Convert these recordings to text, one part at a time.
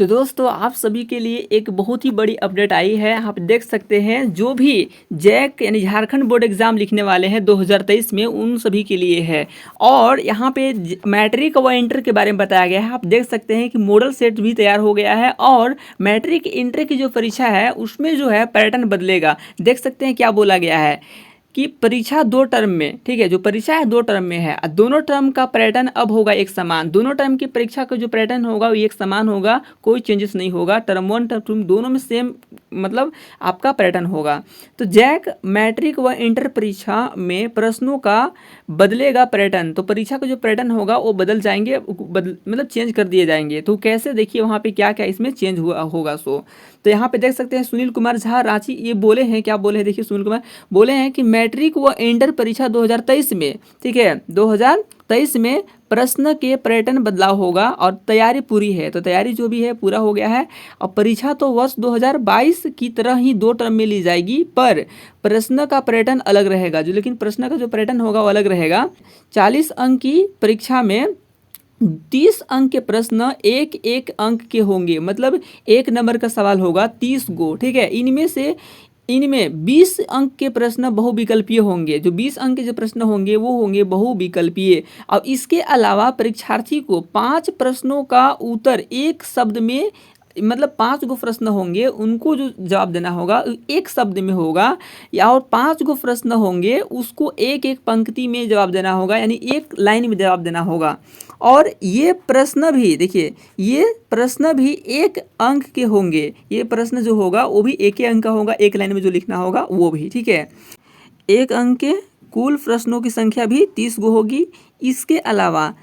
तो दोस्तों आप सभी के लिए एक बहुत ही बड़ी अपडेट आई है। आप देख सकते हैं जो भी जैक यानी झारखंड बोर्ड एग्जाम लिखने वाले हैं 2023 में, उन सभी के लिए है। और यहाँ पे मैट्रिक व इंटर के बारे में बताया गया है। आप देख सकते हैं कि मॉडल सेट भी तैयार हो गया है और मैट्रिक इंटर की जो परीक्षा है उसमें जो है पैटर्न बदलेगा। देख सकते हैं क्या बोला गया है कि परीक्षा 2 टर्म में, ठीक है, जो परीक्षा है 2 टर्म में है, दोनों टर्म का पैटर्न अब होगा एक समान। दोनों टर्म की परीक्षा का जो पैटर्न होगा वो एक समान होगा, कोई चेंजेस नहीं होगा। टर्म 1 टर्म 2 दोनों में सेम मतलब आपका पैटर्न होगा। तो जैक मैट्रिक व इंटर परीक्षा में प्रश्नों का बदलेगा पैटर्न। तो परीक्षा का जो पैटर्न होगा वो बदल जाएंगे, मतलब चेंज कर दिए जाएंगे। तो कैसे, देखिए वहाँ पे क्या क्या इसमें चेंज हुआ होगा। तो यहाँ पे देख सकते हैं सुनील कुमार झा रांची ये बोले हैं, क्या बोले हैं, देखिए सुनील कुमार बोले हैं कि मैट्रिक व इंटर परीक्षा 2023 में, ठीक है, 2023 में प्रश्न के पैटर्न बदलाव होगा और तैयारी पूरी है। तो तैयारी जो भी है पूरा हो गया है। और परीक्षा तो वर्ष 2022 की तरह ही 2 टर्म में ली जाएगी, पर प्रश्न का पैटर्न अलग रहेगा। जो लेकिन प्रश्न का जो पैटर्न होगा वो अलग रहेगा। 40 अंक की परीक्षा में 30 अंक के प्रश्न एक एक अंक के होंगे, मतलब 1 नंबर का सवाल होगा 30 गो, ठीक है। इनमें 20 अंक के प्रश्न बहुविकल्पीय होंगे। जो 20 अंक के जो प्रश्न होंगे वो होंगे बहुविकल्पीय। और इसके अलावा परीक्षार्थी को 5 प्रश्नों का उत्तर एक शब्द में, मतलब 5 गो प्रश्न होंगे, उनको जो जवाब देना होगा एक शब्द में होगा, या और 5 गो प्रश्न होंगे उसको एक एक पंक्ति में जवाब देना होगा, यानी एक लाइन में जवाब देना होगा। और ये प्रश्न भी देखिए, ये प्रश्न भी 1 अंक के होंगे। ये प्रश्न जो होगा वो भी 1 अंक का होगा, एक लाइन में जो लिखना होगा वो भी, ठीक है। 1 अंक के कुल प्रश्नों की संख्या भी 30 गो होगी। इसके अलावा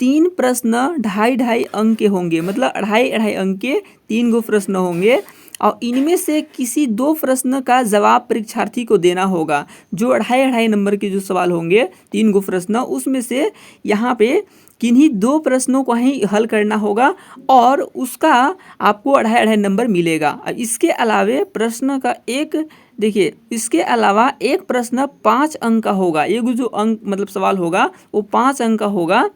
3 प्रश्न 2.5 अंक के होंगे, मतलब 2.5 अंक के 3 गो प्रश्न होंगे। और इनमें से किसी 2 प्रश्न का जवाब परीक्षार्थी को देना होगा। जो 2.5 नंबर के जो सवाल होंगे 3 गो प्रश्न, उसमें से यहाँ पे किन्हीं 2 प्रश्नों को ही हल करना होगा और उसका आपको 2.5 नंबर मिलेगा। इसके अलावा प्रश्न का देखिए, इसके अलावा एक प्रश्न 5 अंक का होगा। ये जो अंक मतलब सवाल होगा वो 5 अंक का होगा,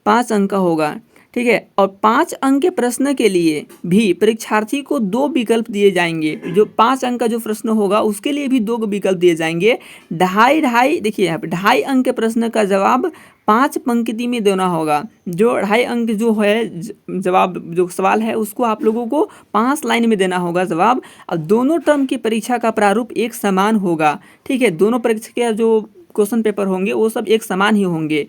5 अंक का होगा, ठीक है। और 5 अंक के प्रश्न के लिए भी परीक्षार्थी को 2 विकल्प दिए जाएंगे। जो 5 अंक का जो प्रश्न होगा उसके लिए भी 2 विकल्प दिए जाएंगे। 2.5 देखिए यहाँ पे 2.5 अंक के प्रश्न का जवाब 5 पंक्ति में देना होगा। जो 2.5 अंक जो है जवाब, जो सवाल है उसको आप लोगों को 5 लाइन में देना होगा जवाब। और दोनों टर्म की परीक्षा का प्रारूप एक समान होगा, ठीक है। दोनों परीक्षा के जो क्वेश्चन पेपर होंगे वो सब एक समान ही होंगे।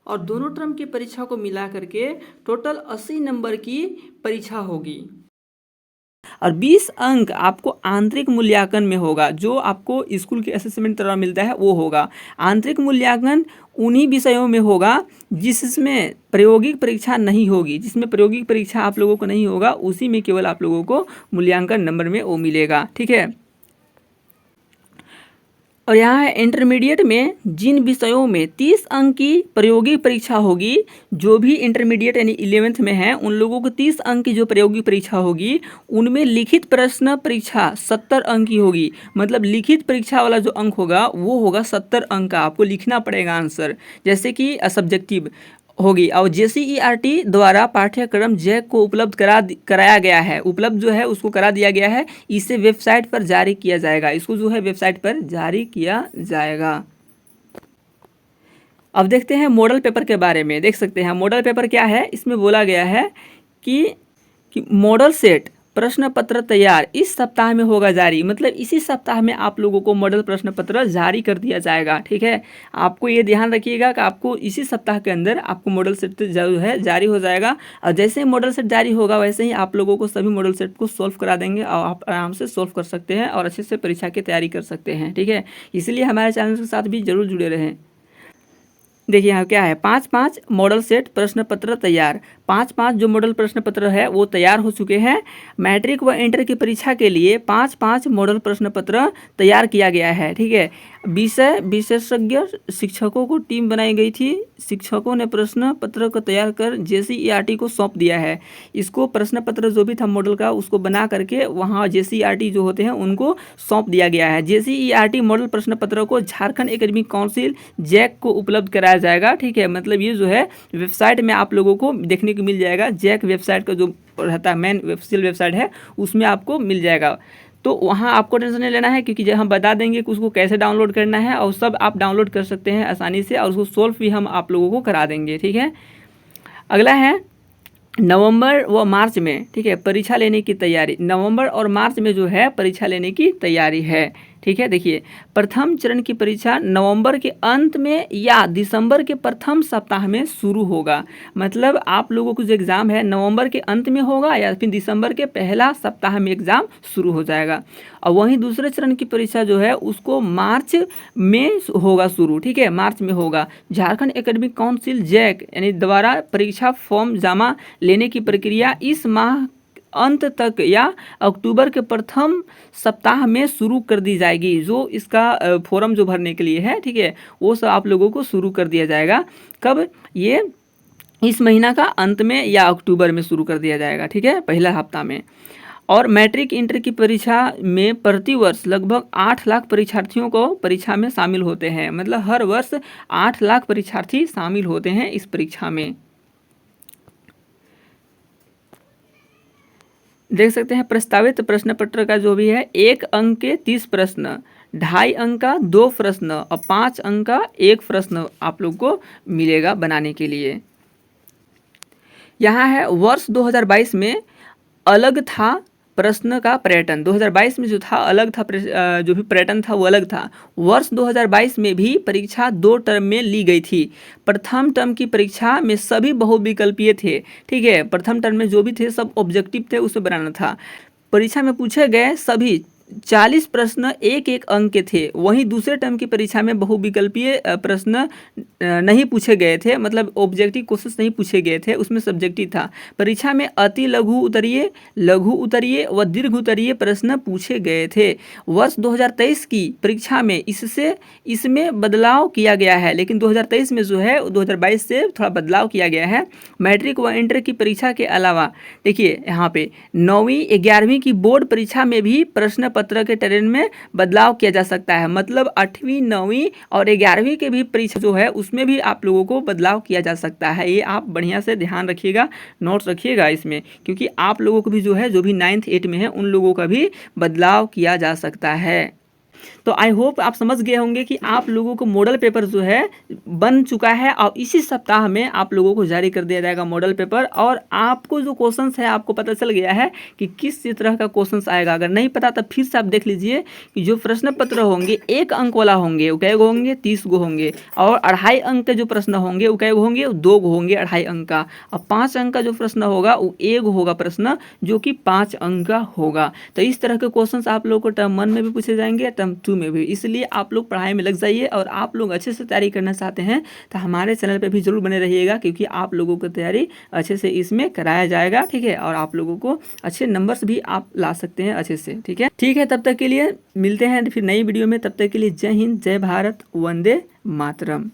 और दोनों टर्म की परीक्षा को मिला करके टोटल 80 नंबर की परीक्षा होगी। और 20 अंक आपको आंतरिक मूल्यांकन में होगा, जो आपको स्कूल के असेसमेंट तरह मिलता है वो होगा। आंतरिक मूल्यांकन उन्हीं विषयों में होगा जिसमें प्रायोगिक परीक्षा नहीं होगी। जिसमें प्रायोगिक परीक्षा आप लोगों को नहीं होगा, उसी में केवल आप लोगों को मूल्यांकन नंबर में वो मिलेगा, ठीक है। और यहाँ है इंटरमीडिएट में जिन विषयों में 30 अंक की प्रायोगिक परीक्षा होगी, जो भी इंटरमीडिएट यानी 11th में है उन लोगों को 30 अंक की जो प्रायोगिक परीक्षा होगी, उनमें लिखित प्रश्न परीक्षा 70 अंक की होगी। मतलब लिखित परीक्षा वाला जो अंक होगा वो होगा 70 अंक का, आपको लिखना पड़ेगा आंसर, जैसे कि सब्जेक्टिव होगी। और JCERT द्वारा पाठ्यक्रम जैक को उपलब्ध कराया गया है, उपलब्ध जो है उसको करा दिया गया है। इसे वेबसाइट पर जारी किया जाएगा, इसको जो है वेबसाइट पर जारी किया जाएगा। अब देखते हैं मॉडल पेपर के बारे में। देख सकते हैं मॉडल पेपर क्या है। इसमें बोला गया है कि मॉडल सेट प्रश्न पत्र तैयार इस सप्ताह में होगा जारी। मतलब इसी सप्ताह में आप लोगों को मॉडल प्रश्न पत्र जारी कर दिया जाएगा, ठीक है। आपको ये ध्यान रखिएगा कि आपको इसी सप्ताह के अंदर आपको मॉडल सेट जो है जारी हो जाएगा। और जैसे ही मॉडल सेट जारी होगा वैसे ही आप लोगों को सभी मॉडल सेट को सॉल्व करा देंगे और आप आराम से सॉल्व कर सकते हैं और अच्छे से परीक्षा की तैयारी कर सकते हैं, ठीक है। इसलिए हमारे चैनल के साथ भी जरूर जुड़े रहें। देखिए यहाँ क्या है, 5-5 मॉडल सेट प्रश्न पत्र तैयार। 5-5 जो मॉडल प्रश्न पत्र है वो तैयार हो चुके हैं। मैट्रिक व इंटर की परीक्षा के लिए 5-5 मॉडल प्रश्न पत्र तैयार किया गया है, ठीक है। विषय विशेषज्ञ शिक्षकों को टीम बनाई गई थी। शिक्षकों ने प्रश्न पत्र को तैयार कर JCERT को सौंप दिया है। इसको प्रश्न पत्र जो भी था मॉडल का उसको बना करके वहाँ JCERT जो होते हैं उनको सौंप दिया गया है। JCERT मॉडल प्रश्न पत्र को झारखंड एकेडमिक काउंसिल जैक को उपलब्ध कराया जाएगा। ठीक है, मतलब ये जो है वेबसाइट में आप लोगों को देखने को मिल जाएगा। जैक वेबसाइट का जो रहता है मेन ऑफिशियल वेबसाइट है उसमें आपको मिल जाएगा। तो वहाँ आपको टेंशन नहीं लेना है, क्योंकि जब हम बता देंगे कि उसको कैसे डाउनलोड करना है और सब आप डाउनलोड कर सकते हैं आसानी से, और उसको सोल्व भी हम आप लोगों को करा देंगे। ठीक है, अगला है नवंबर व मार्च में, ठीक है, परीक्षा लेने की तैयारी। नवंबर और मार्च में जो है परीक्षा लेने की तैयारी है। ठीक है, देखिए प्रथम चरण की परीक्षा नवंबर के अंत में या दिसंबर के प्रथम सप्ताह में शुरू होगा। मतलब आप लोगों को जो एग्ज़ाम है नवंबर के अंत में होगा या फिर दिसंबर के पहला सप्ताह में एग्ज़ाम शुरू हो जाएगा। और वहीं दूसरे चरण की परीक्षा जो है उसको मार्च में होगा शुरू। ठीक है, मार्च में होगा। झारखंड एकेडमिक काउंसिल जैक यानी द्वारा परीक्षा फॉर्म जमा लेने की प्रक्रिया इस माह अंत तक या अक्टूबर के प्रथम सप्ताह में शुरू कर दी जाएगी। जो इसका फॉर्म जो भरने के लिए है, ठीक है, वो सब आप लोगों को शुरू कर दिया जाएगा। कब? ये इस महीना का अंत में या अक्टूबर में शुरू कर दिया जाएगा। ठीक है, पहला हफ्ता में। और मैट्रिक इंटर की परीक्षा में प्रतिवर्ष लगभग 8 लाख परीक्षार्थियों को परीक्षा में शामिल होते हैं। मतलब हर वर्ष 8 लाख परीक्षार्थी शामिल होते हैं इस परीक्षा में। देख सकते हैं प्रस्तावित प्रश्न पत्र का जो भी है 1 अंक के 30 प्रश्न, 2.5 अंक का 2 प्रश्न और 5 अंक का 1 प्रश्न आप लोग को मिलेगा बनाने के लिए। यहाँ है वर्ष 2022 में अलग था प्रश्न का पैटर्न। 2022 में जो था अलग था, जो भी पैटर्न था वो अलग था। वर्ष 2022 में भी परीक्षा 2 टर्म में ली गई थी। प्रथम टर्म की परीक्षा में सभी बहुविकल्पीय थे। ठीक है, प्रथम टर्म में जो भी थे सब ऑब्जेक्टिव थे, उसे बनाना था। परीक्षा में पूछे गए सभी 40 प्रश्न 1-1 अंक के थे। वहीं दूसरे टर्म की परीक्षा में बहुविकल्पीय प्रश्न नहीं पूछे गए थे, मतलब ऑब्जेक्टिव क्वेश्चन नहीं पूछे गए थे, उसमें सब्जेक्टिव था। परीक्षा में अति लघु उत्तरीय, लघु उत्तरीय व दीर्घ उत्तरीय प्रश्न पूछे गए थे। वर्ष 2023 की परीक्षा में इसमें बदलाव किया गया है, लेकिन 2023 में जो है 2022 से थोड़ा बदलाव किया गया है। मैट्रिक व इंटर की परीक्षा के अलावा देखिए यहाँ पे 9वीं 11वीं की बोर्ड परीक्षा में भी प्रश्न पत्र के टर्न में बदलाव किया जा सकता है। मतलब 8वीं 9वीं और 11वीं के भी परीक्षा जो है उसमें भी आप लोगों को बदलाव किया जा सकता है। ये आप बढ़िया से ध्यान रखिएगा, नोट्स रखिएगा इसमें, क्योंकि आप लोगों को भी जो है जो भी 9th 8th में है उन लोगों का भी बदलाव किया जा सकता है। तो आई होप आप समझ गए होंगे कि आप लोगों को मॉडल पेपर जो है बन चुका है और इसी सप्ताह में आप लोगों को जारी कर दिया जाएगा मॉडल पेपर। और आपको जो क्वेश्चंस है आपको पता चल गया है कि किस तरह का क्वेश्चंस आएगा। अगर नहीं पता तब फिर से आप देख लीजिए कि जो प्रश्न पत्र होंगे 1 अंक वाला होंगे वो कै गो होंगे, 30 गो होंगे। और 2.5 अंक के जो प्रश्न होंगे वो कै गो होंगे, 2 गो होंगे 2.5 अंक का। और 5 अंक का जो प्रश्न होगा वो 1 होगा प्रश्न जो कि 5 अंक का होगा। तो इस तरह के क्वेश्चंस आप लोगों को टर्म 1 में भी पूछे जाएंगे, टर्म 2 में भी। इसलिए आप लोग पढ़ाई में लग जाइए। और आप लोग अच्छे से तैयारी करना चाहते हैं तो हमारे चैनल पे भी जरूर बने रहिएगा, क्योंकि आप लोगों को तैयारी अच्छे से इसमें कराया जाएगा। ठीक है, और आप लोगों को अच्छे नंबर्स भी आप ला सकते हैं अच्छे से। ठीक है, तब तक के लिए मिलते हैं फिर नई वीडियो में। तब तक के लिए जय हिंद, जय भारत, वंदे मातरम।